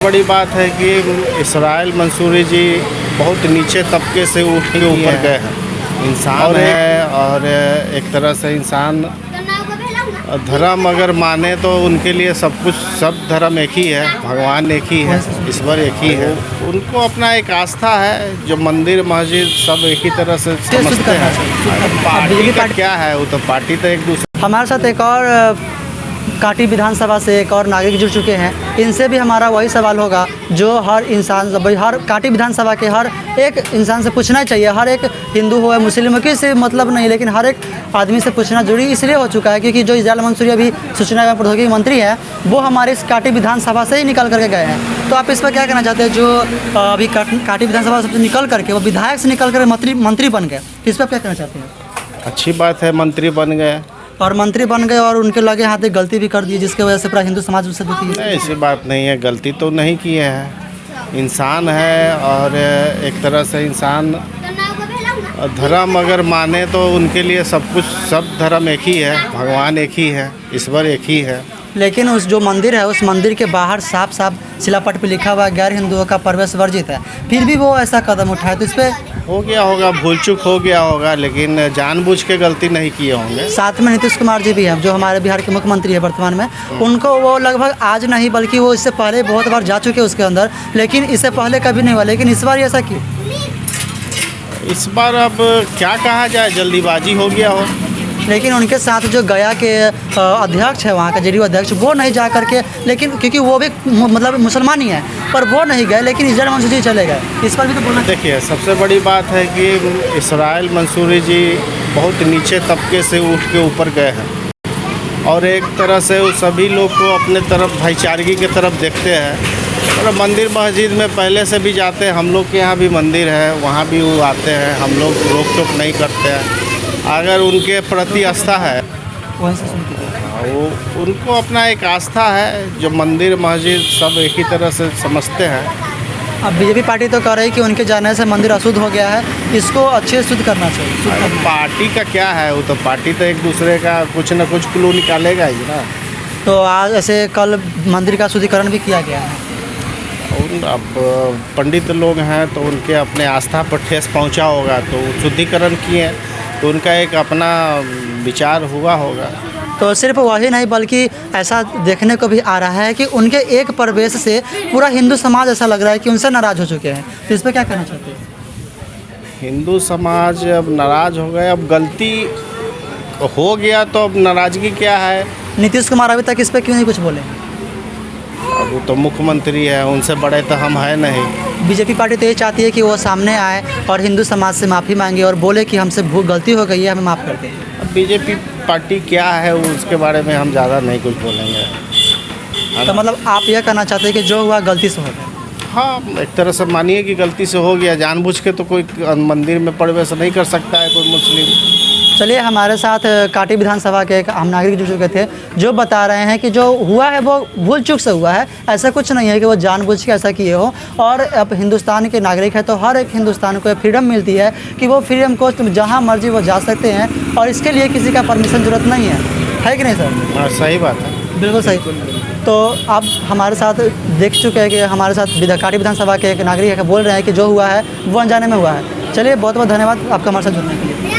बड़ी बात है कि इसराइल मंसूरी जी बहुत नीचे तबके से उठ के ऊपर गए हैं। इंसान है और एक तरह से इंसान धर्म अगर माने तो उनके लिए सब कुछ, सब धर्म एक ही है, भगवान एक ही है, ईश्वर एक ही है। उनको अपना एक आस्था है, जो मंदिर मस्जिद सब एक ही तरह से समझते हैं। पार्टी का क्या है, वो तो पार्टी तो एक दूसरे। हमारे साथ एक और काटी विधानसभा से एक और नागरिक जुड़ चुके हैं। इनसे भी हमारा वही सवाल होगा जो हर इंसान, हर काटी विधानसभा के हर एक इंसान से पूछना चाहिए। हर एक हिंदू हो या मुस्लिम हो, किसी मतलब नहीं, लेकिन हर एक आदमी से पूछना जरूरी इसलिए हो चुका है क्योंकि जो इस्राइल मंसूरी अभी सूचना एवं प्रौद्योगिकी मंत्री हैं, वो हमारे इस काटी विधानसभा से ही निकल करके गए हैं। तो आप इस पर क्या कहना चाहते हैं? जो अभी काटी विधानसभा से निकल करके वो विधायक से निकल कर मंत्री बन गए, इस पर क्या कहना चाहते हैं? अच्छी बात है, मंत्री बन गए और मंत्री बन गए और उनके लगे हाथ एक गलती भी कर दी, जिसकी वजह से पूरा हिंदू समाज उससे दुखी है। नहीं, ऐसी बात नहीं है, गलती तो नहीं किए हैं। इंसान है और एक तरह से इंसान धर्म अगर माने तो उनके लिए सब कुछ, सब धर्म एक ही है, भगवान एक ही है, ईश्वर एक ही है। लेकिन उस जो मंदिर है, उस मंदिर के बाहर साफ साफ शिलापट पे लिखा हुआ गैर हिंदुओं का प्रवेश वर्जित है, फिर भी वो ऐसा कदम उठाए, तो इस पर हो गया होगा, भूल चूक हो गया होगा, लेकिन जानबूझ के गलती नहीं किए होंगे। साथ में नीतीश कुमार जी भी हैं, जो हमारे बिहार के मुख्यमंत्री है वर्तमान में। उनको वो लगभग आज नहीं बल्कि वो इससे पहले बहुत बार जा चुके उसके अंदर, लेकिन इससे पहले कभी नहीं हुआ, लेकिन इस बार ऐसा क्यों? इस बार अब क्या कहा जाए, जल्दीबाजी हो गया हो। लेकिन उनके साथ जो गया के अध्यक्ष है, वहाँ का जेडीयू अध्यक्ष, वो नहीं जा करके, लेकिन क्योंकि वो भी मतलब मुसलमान ही है, पर वो नहीं गए, लेकिन इस्राइल मंसूरी जी चले गए। इस पर भी तो बोलना। देखिए, सबसे बड़ी बात है कि इसराइल मंसूरी जी बहुत नीचे तबके से उठ के ऊपर गए हैं और एक तरह से वो सभी लोग को अपने तरफ भाईचारगी की तरफ देखते हैं। और मंदिर मस्जिद में पहले से भी जाते हैं, हम लोग के यहाँ भी मंदिर है, वहाँ भी वो आते हैं, हम लोग रोक टोक नहीं करते हैं। अगर उनके प्रति आस्था है, वो उनको अपना एक आस्था है, जो मंदिर मस्जिद सब एक ही तरह से समझते हैं। अब बीजेपी पार्टी तो कह रही है कि उनके जाने से मंदिर अशुद्ध हो गया है, इसको अच्छे से शुद्ध करना चाहिए। पार्टी का क्या है, वो तो पार्टी तो एक दूसरे का कुछ न कुछ क्लू निकालेगा ही ना। तो आज ऐसे कल मंदिर का शुद्धिकरण भी किया गया है। अब पंडित लोग हैं तो उनके अपने आस्था पर ठेस पहुंचा होगा, तो शुद्धिकरण किए, तो उनका एक अपना विचार हुआ होगा। तो सिर्फ वही नहीं बल्कि ऐसा देखने को भी आ रहा है कि उनके एक प्रवेश से पूरा हिंदू समाज ऐसा लग रहा है कि उनसे नाराज़ हो चुके हैं। तो इस पर क्या कहना चाहते हैं? हिंदू समाज अब नाराज़ हो गए, अब गलती हो गया तो अब नाराज़गी क्या है। नीतीश कुमार अभी तक इस पर क्यों नहीं कुछ बोले? अब वो तो मुख्यमंत्री है, उनसे बड़े तो हम हैं नहीं। बीजेपी पार्टी तो ये चाहती है कि वो सामने आए और हिंदू समाज से माफ़ी मांगे और बोले कि हमसे गलती हो गई है, हमें माफ़ कर दें। अब बीजेपी पार्टी क्या है उसके बारे में हम ज़्यादा नहीं कुछ बोलेंगे। तो मतलब आप यह कहना चाहते हैं कि जो हुआ गलती से हो गया? हाँ, एक तरह से मानिए कि गलती से हो गया। जानबूझ के तो कोई मंदिर में प्रवेश नहीं कर सकता है कोई मुस्लिम। चलिए, हमारे साथ काटी विधानसभा के एक हम नागरिक जुड़ चुके थे, जो बता रहे हैं कि जो हुआ है वो भूल चूक से हुआ है, ऐसा कुछ नहीं है कि वो जानबूझ के ऐसा किए हो। और अब हिंदुस्तान के नागरिक है तो हर एक हिंदुस्तान को फ्रीडम मिलती है कि वो फ्रीडम को जहाँ मर्जी वो जा सकते हैं, और इसके लिए किसी का परमिशन जरूरत नहीं है कि नहीं सर? हाँ, सही बात है, बिल्कुल सही। तो आप हमारे साथ देख चुके हैं कि हमारे साथ काटी विधानसभा के एक नागरिक है, बोल रहे हैं कि जो हुआ है वो अनजाने में हुआ है। चलिए, बहुत बहुत धन्यवाद आपका हमारे साथ जुड़ने के लिए।